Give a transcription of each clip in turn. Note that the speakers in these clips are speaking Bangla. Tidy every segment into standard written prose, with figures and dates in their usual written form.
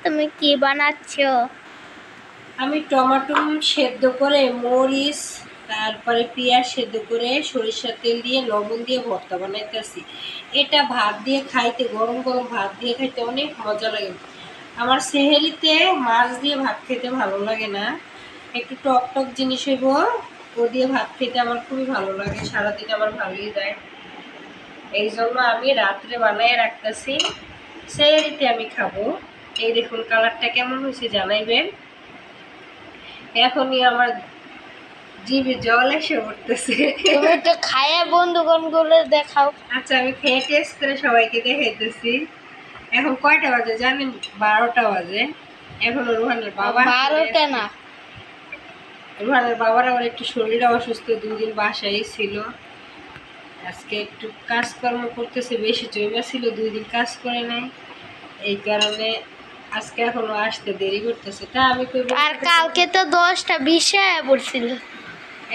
তুমি কি বানাচ্ছ? আমি টমেটো সেদ্ধ করে মরিচ তারপরে পেঁয়াজ সেদ্ধ করে সরিষার তেল দিয়ে লবণ দিয়ে ভর্তা বানাইতেছি। এটা ভাত দিয়ে খাইতে, গরম গরম ভাত দিয়ে খাইতে অনেক মজা লাগে। আমার সেহেরিতে মাছ দিয়ে ভাত খেতে ভালো লাগে না, একটু টক টক জিনিস হইব, ও দিয়ে ভাত খেতে আমার খুবই ভালো লাগে, সারাদিন আমার ভালোই যায়। এই জন্য আমি রাত্রে বানায় রাখতেছি, সেহেরিতে আমি খাবো। এই দেখুন কালারটা কেমন হয়েছে জানাইবেন। এখনই আমার জিভে জল এসে উঠতেছে। তুমি একটু খায়া বন্ধুগণ গুলো দেখাও। আচ্ছা আমি খেয়ে টেস্ট করে সবাইকে দেখাইতেছি। এখন কয়টা বাজে জানেন? 12টা বাজে। এখন রুহানের বাবা, 12টা না, রুহানের বাবার আবার একটু শরীর অসুস্থ, 2 দিন বাসায় ছিল। আজকে একটু কাজকর্ম করতেছে, বেশি জমা ছিল, 2 দিন কাজ করে নাই, এই কারণে আজকে এখনো আসতে দেরি করতেছে। তা আমি আর কালকে তো 10টা 20 পড়ছিল।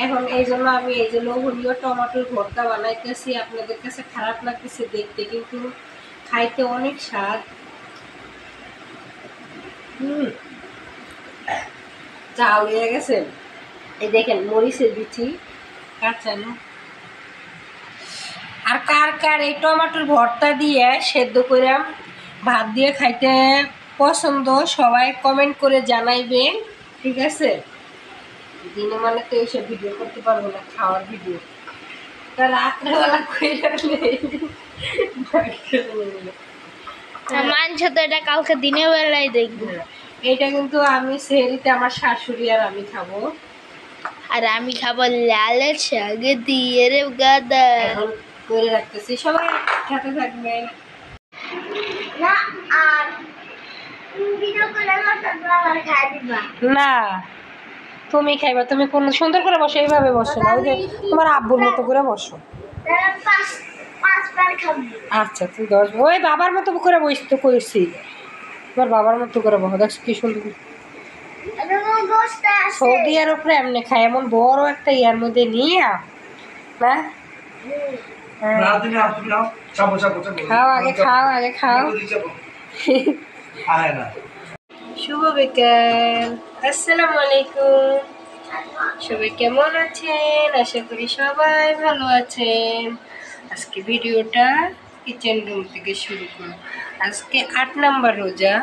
এখন এই জন্য আমি এই যে লোভনীয় টমেটোর ভর্তা বানাইতেছি। আপনাদের কাছে খারাপ লাগতেছে দেখতে, কিন্তু খাইতে অনেক স্বাদ। ঝাল হয়ে গেছে। এই দেখেন মরিচের বিচি কাঁচা না। আর কার কার এই টমেটোর ভর্তা দিয়ে সেদ্ধ করে ভাত দিয়ে খাইতে পছন্দ, সবাই কমেন্ট করে জানাইবেন, ঠিক আছে? দিনে মানে তো এইসব ভিডিও করতে পারবো না, খাওয়ার ভিডিও। তা রাত্রেবেলা মাংস তো এটা কালকে দিনের বেলায় দেখবো। এটা কিন্তু আমি সেহরিতে আমার শাশুড়ি আর আমি খাবো। আর আমি খাবো লালের শাক দিয়ে রে গাদা। এখন করে রাখতেছি, সবাই সাথে থাকবেন। না আর ভিডিও করে খাই দিবা না তুমি খাইবা, তুমি কোন সুন্দর করে বসো, এইভাবে বসো না, ওই যে তোমার আব্বুর মতো করে বসো। আচ্ছা তুই 10, ওই বাবার মতো করে বসতে কইছি, তোমার বাবার মতো করে বসো। দেখছো কি সুন্দর সৌদি আর উপরে এমনি খায়, এমন বড় একটা ইয়ার মধ্যে নিয়ে না। খাও আগে, খাও আগে, খাও। শুভ বিকেল, আসসালামু আলাইকুম। সবাই কেমন আছেন? আশা করি সবাই ভালো আছেন। আজকে ভিডিওটা কিচেন রুম থেকে শুরু করব। আজকে 8 নাম্বার রোজা।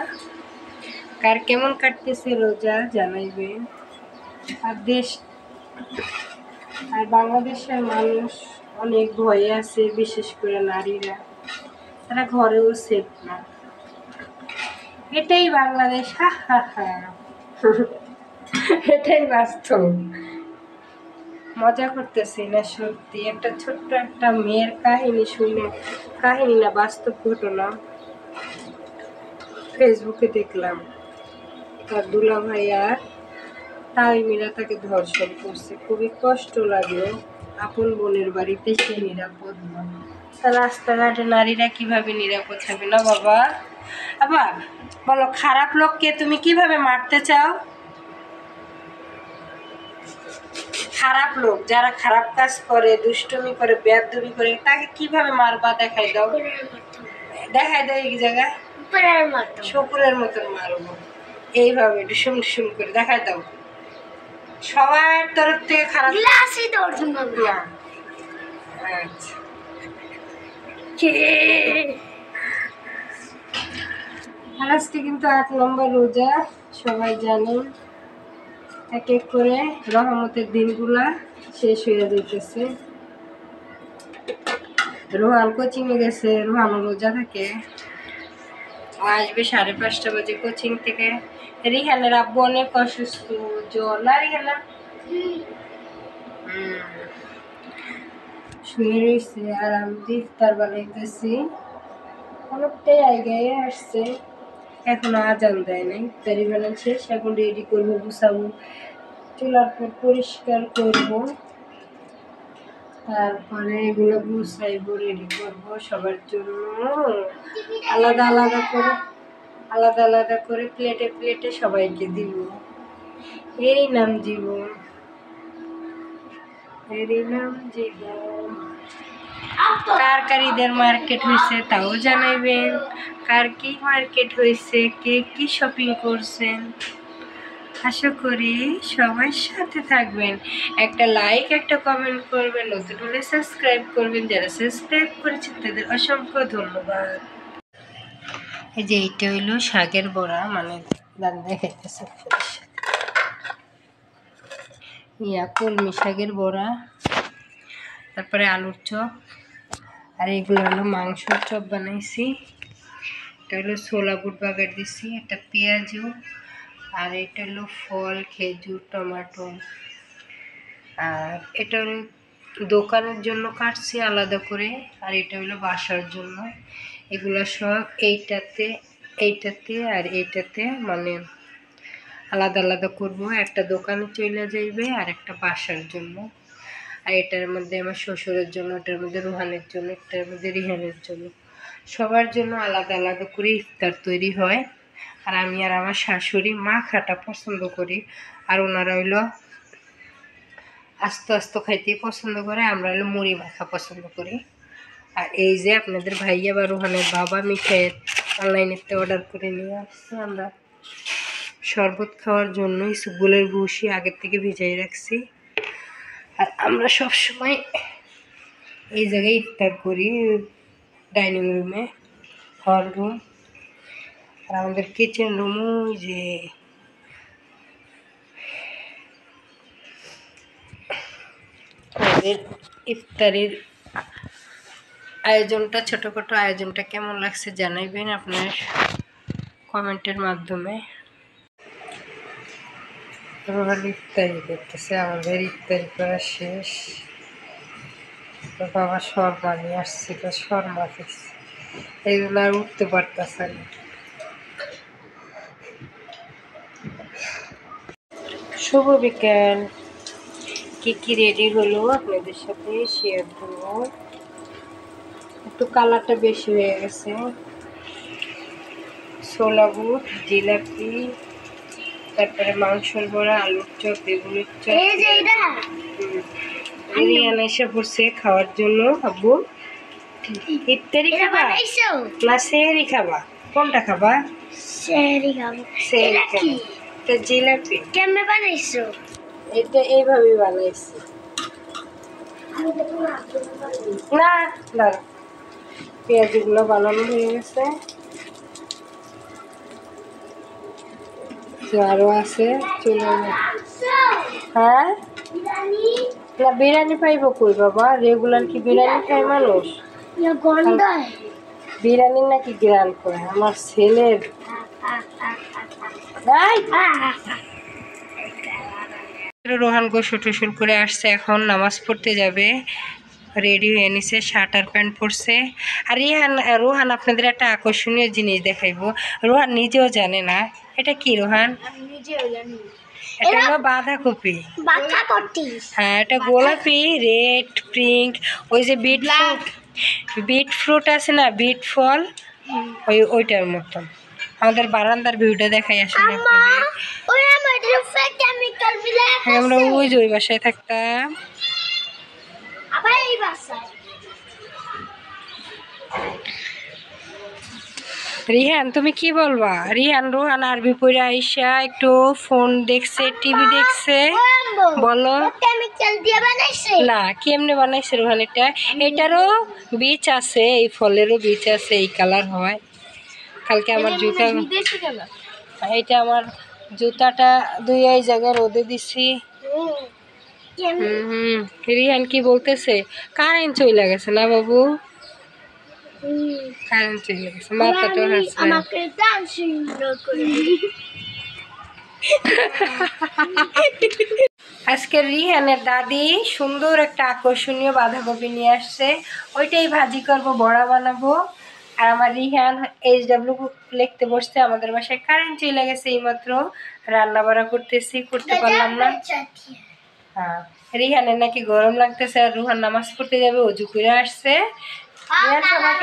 কার কেমন কাটতেছে রোজা জানাইবেন। আর বাংলাদেশের মানুষ অনেক ভয়ে আছে, বিশেষ করে নারীরা, তারা ঘরেও সেফ না। এটাই বাংলাদেশ, হা হা হা। এটাই বাস্তব। মজা করতেছি না, সত্যি একটা ছোট্ট একটা মেয়ের কাহিনী শুনে, কাহিনী না বাস্তব ঘটনা, ফেসবুকে দেখলাম। তার দুলা ভাই আর তাইমিরা তাকে ধর্ষণ করছে, খুবই কষ্ট লাগলো। আপন বোনের বাড়িতে সে নিরাপদ নয়, রাস্তাঘাটে নারীরা কিভাবে নিরাপদ থাকবে না বাবা? আবার বলো, খারাপ লোককে তুমি কিভাবে মারতে চাও? খারাপ লোক যারা খারাপ কাজ করে, দুষ্টুমি করে, বেয়াদবি করে, তাকে কিভাবে মারবা? দেখাই দাও, দেখাই দাও এই জায়গায়। শুকুরের মতন মারবো, এইভাবে ডুসুম ডুসুম করে দেখাই দাও। সবার তরফ থেকে খারাপ না। আচ্ছা আজকে কিন্তু 8 নম্বর রোজা, সবাই জানেন। এক এক করে রহমতের দিনগুলা শেষ হয়ে যাইতেছে। রোহান কোচিংয়ে গেছে, রোহান রোজা থাকে, ও আসবে 5:30 বাজে কোচিং থেকে। রিহানের আব্বু অনেক অসুস্থ, জ্বর না রিহানা? শুয়ে রয়েছে আর আমি ইফতার বানাইতেছি। অনেকটাই আগে আসছে, এখনো আজান দেয় নাই। ইফতারি বানানো শেষ, এখন রেডি করবো, গুছাবো, চুলার পর পরিষ্কার করবো, তারপরে এগুলো গুছাইবো, রেডি করবো সবার জন্য। আলাদা আলাদা করে, আলাদা আলাদা করে প্লেটে প্লেটে সবাইকে দিব। এরই নাম জীবন, এরই নাম জীবন। কার কার ঈদের মার্কেট হয়েছে তাও জানাইবেন, কার কি মার্কেট হয়েছে, কে কি শপিং করছেন। আশা করি সবাই সাথে থাকবেন, একটা লাইক একটা কমেন্ট করবেন, নতুন হলে সাবস্ক্রাইব করবেন, যারা সাবস্ক্রাইব করেছেন তাদের অসংখ্য ধন্যবাদ। এই যে এইটা হইলো শাকের বড়া, মানে দেখাইতেছে কলমি শাকের বড়া, তারপরে আলুর চপ, আর এগুলো হলো মাংসর চপ বানাইছি। এটা হলো ছোলা বুট বাগার দিছি, একটা পেঁয়াজু, আর এটা হলো ফল, খেজুর, টমেটো। আর এটা হলো দোকানের জন্য কাটছি আলাদা করে, আর এটা হলো বাসার জন্য। এগুলো সব এইটাতে আর এইটাতে মানে আলাদা আলাদা করব, একটা দোকানে চলে যাইবে আর একটা বাসার জন্য। আর এটার মধ্যে আমার শ্বশুরের জন্য, এটার মধ্যে রোহানের জন্য, এটার মধ্যে রিহানের জন্য, সবার জন্য আলাদা আলাদা করে ইফতার তৈরি হয়। আর আমি আর আমার শাশুড়ি মাখাটা পছন্দ করি, আর ওনারা হইলো আস্তে আস্তে খাইতে পছন্দ করে, আমরা হলো মুড়ি মাখা পছন্দ করি। আর এই যে আপনাদের ভাইয়া বা রোহানের বাবা মিঠাইয়ের অনলাইনেতে অর্ডার করে নিয়ে আসছে আমরা শরবত খাওয়ার জন্য। ইসবগুলের ভুসি আগের থেকে ভিজাই রাখছি। আর আমরা সব সময় এই জায়গায় ইফতার করি, ডাইনিং রুমে, হল রুম। আর আমাদের কিচেন রুমও যে আমাদের ইফতারের আয়োজনটা, ছোটোখাটো আয়োজনটা কেমন লাগছে জানাইবেন আপনার কমেন্টের মাধ্যমে। রোহান ইফতারি করতেছে, আমাদের ইফতারি করা শেষ। বাবা শর্মা নিয়ে আসছিল, শর্মা খেয়েছে, এইগুলো আর উঠতে পারতেছে না। শুভ বিকেল, কি কি রেডি হলো আপনাদের সাথে শেয়ার করবো। একটু কালারটা বেশি হয়ে গেছে। ছোলা বুট, জিলাপি, তারপরে মাংসর বড়া, আলুর চপ, বেগুনের চপ। রিয়ান এসে পড়ছে খাওয়ার জন্য। আব্বু ইফতারি খাবা না সেহরি খাবা? কোনটা খাবা? সেহরি খাবো। সেহরি খাবা। এটা জিলাপি কেমনে বানাইছো? এটা এইভাবে বানাইছি। না না, পেঁয়াজগুলো বানানো হয়ে গেছে, আরো আছে চলে। হ্যাঁ না, বিরিয়ানি পাইব কই বাবা? রেগুলার কি বিরিয়ানি খাই মানুষ? বিরিয়ানি নাকি গ্রান করে আমার ছেলের। রোহান গোসল টোসল করে আসছে, এখন নামাজ পড়তে যাবে, রেডি হয়ে নিছে, শার্ট আর প্যান্ট পরছে। আর রোহান আপনাদের একটা আকর্ষণীয় জিনিস দেখাইবো, রোহান নিজেও জানে না এটা কি। রোহান এটা হলো বাঁধাকপি। হ্যাঁ, এটা গোলাপি, রেড, পিঙ্ক। ওই যে বিট ফ্রুট আছে না, বিট ফল, ওইটার মতন। আমাদের বারান্দার ভিউটা দেখাই আসলে আপনাদের। আমরা ওই যে ওই বাসায় থাকতাম। রিহান তুমি কি বলবা? রিহান রোহান আরবি পড়ে আইসা একটু ফোন দেখছে, টিভি দেখছে, বলো না কেমনে বানাইছে রোহান। এটারও বীজ আছে, এই ফলেরও বীজ আছে, এই কালার হয়। কালকে আমার জুতা, এইটা আমার জুতাটা দুই এই জায়গায় রোদে দিছি। রিহান কি বলতেছে? কারেন্ট চলে গেছে না বাবু? কারেন্ট চলে গেছে, মাথাটা আজকে রিহানের দাদি সুন্দর একটা আকর্ষণীয় বাঁধাকপি নিয়ে আসছে, ওইটাই ভাজি করব, বড়া বানাবো। আর আমার রিহান HW লিখতে বসছে। আমাদের বাসায় কারেন্ট চলে গেছে এইমাত্র, রান্না বাড়া করতে পারলাম না। হ্যাঁ, রিহানের নাকি গরম লাগতেছে, আর রোহান নামাজ পড়তে যাবে, অজু করে আসছে।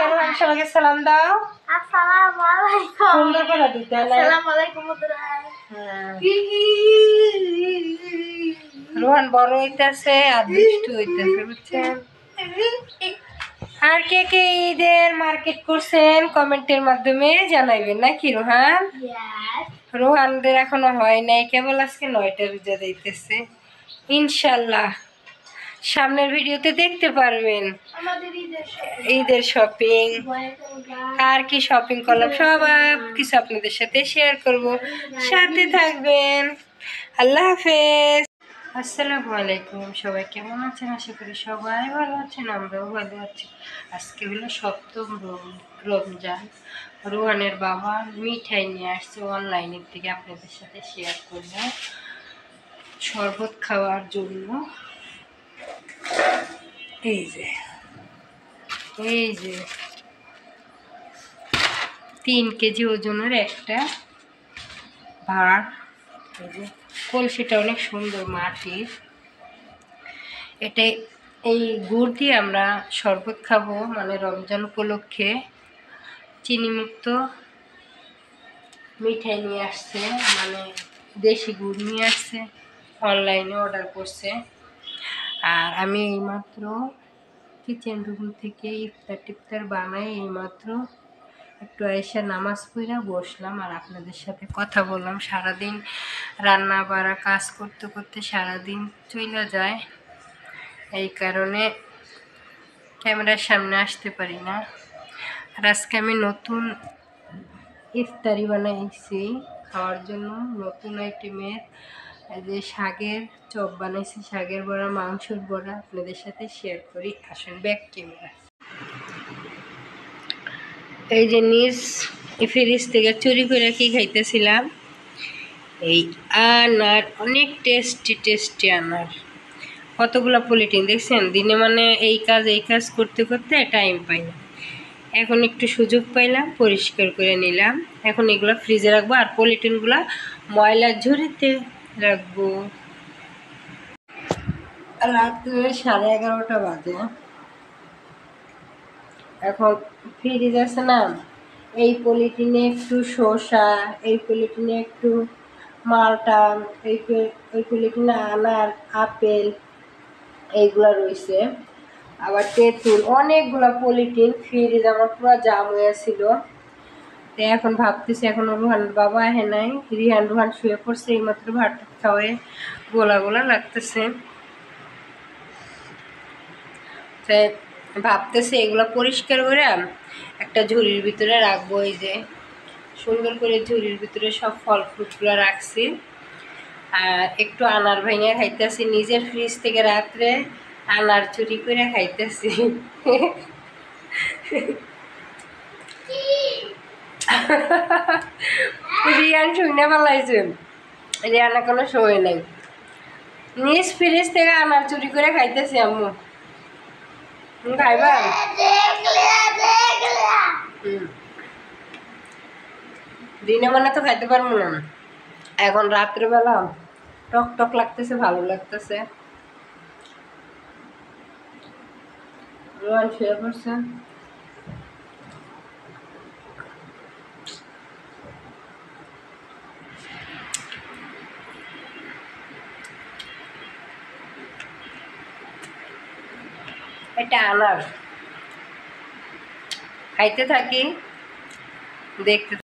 রোহান সবাইকে সালাম দাও। সুন্দর করে দিতে রোহান বড় হইতেছে আর দুষ্টু হইতেছে, বুঝছেন? আর কে কে ঈদের মার্কেট করছেন কমেন্টের মাধ্যমে জানাইবেন নাকি রোহান? Yes. রোহানদের এখনো হয় নাই, কেবল আজকে 9টা রোজা দিতেছে। ইনশাল্লাহ সামনের ভিডিওতে দেখতে পারবেন আমাদের ঈদের শপিং, আর কি শপিং করলাম সব কিছু আপনাদের সাথে শেয়ার করব। সাথে থাকবেন। আল্লাহ হাফেজ। আসসালামু আলাইকুম। সবাই কেমন আছেন? আশা করি সবাই ভালো আছেন, আমরাও ভালো আছি। আজকে হলো 7ম রমজান। রোহানের বাবা মিঠাই নিয়ে আসছে অনলাইনের থেকে, আপনাদের সাথে শেয়ার করব শরবত খাওয়ার জন্য। এই যে 3 কেজি ওজনের একটা ভাঁড়। এই যে কলসিটা অনেক সুন্দর মাটির। এই গুড় দিয়ে আমরা শরবত খাবো, মানে রমজান উপলক্ষে চিনিমুক্ত মিঠাই নিয়ে আসছে, মানে দেশি গুড় নিয়ে আসছে, অনলাইনে অর্ডার করছে। আর আমি এইমাত্র কিচেন রুম থেকে ইফতার বানাই এইমাত্র একটু এসে নামাজ পড়ে বসলাম আর আপনাদের সাথে কথা বললাম। সারাদিন রান্না বাড়া কাজ করতে করতে সারাদিন চলে যায়, এই কারণে ক্যামেরার সামনে আসতে পারি না। আর আজকে আমি নতুন ইফতারি বানাইছি খাওয়ার জন্য, নতুন আইটেমের যে শাকের চপ বানাইছি, শাকের বড়া, মাংসের বড়া আপনাদের সাথে শেয়ার করি। আসেন ব্যাক ক্যামেরা। এই যে নিজ ফ্রিজ থেকে চুরি করে কি খাইতেছিলাম, এই আনার, অনেক টেস্টি আনার। কতগুলো পলিটিন দেখছেন দিনে, মানে এই কাজ করতে করতে টাইম পাই না। এখন একটু সুযোগ পাইলাম, পরিষ্কার করে নিলাম। এখন এগুলো ফ্রিজে রাখবো আর পলিটিনগুলো ময়লার ঝুড়িতে রাখবো। রাত্রে 11:30 বাজে। এখন ফ্রিজ আছে না, এই পলিটিনে একটু শসা, এই পলিটিনে একটু মালটা, এই পলিটিনে আনার, আপেল এইগুলা রয়েছে, আবার তেঁতুল, অনেকগুলো পলিটিন। ফ্রিজ আমার পুরো জাম হয়েছিল। তো এখন ভাবতেছি, এখন রোহানের বাবা আহে নাই, রোহান শুয়ে পড়ছে, এইমাত্র ভাত খাওয়াই গোলা লাগতেছে। তাই ভাবতেছি এগুলো পরিষ্কার করে একটা ঝুড়ির ভিতরে রাখবো। এই যে সুন্দর করে ঝুড়ির ভিতরে সব ফল ফ্রুটগুলো রাখছি। আর একটু আনার ভেঙে খাইতেছি, নিজের ফ্রিজ থেকে রাত্রে আনার চুরি করে খাইতেছি। রিয়ান শুনে পালাইছে, রিয়ানা কোনো শোয় নাই, নিজ ফ্রিজ থেকে আনার চুরি করে খাইতেছি। আম্মু খাইবা? দিনে মানে তো খাইতে পারবো না, এখন রাত্রেবেলা টক লাগতেছে, ভালো লাগতেছে। রোহান শুয়ে পড়ছে। এটা আনার, খাইতে থাকি, দেখতে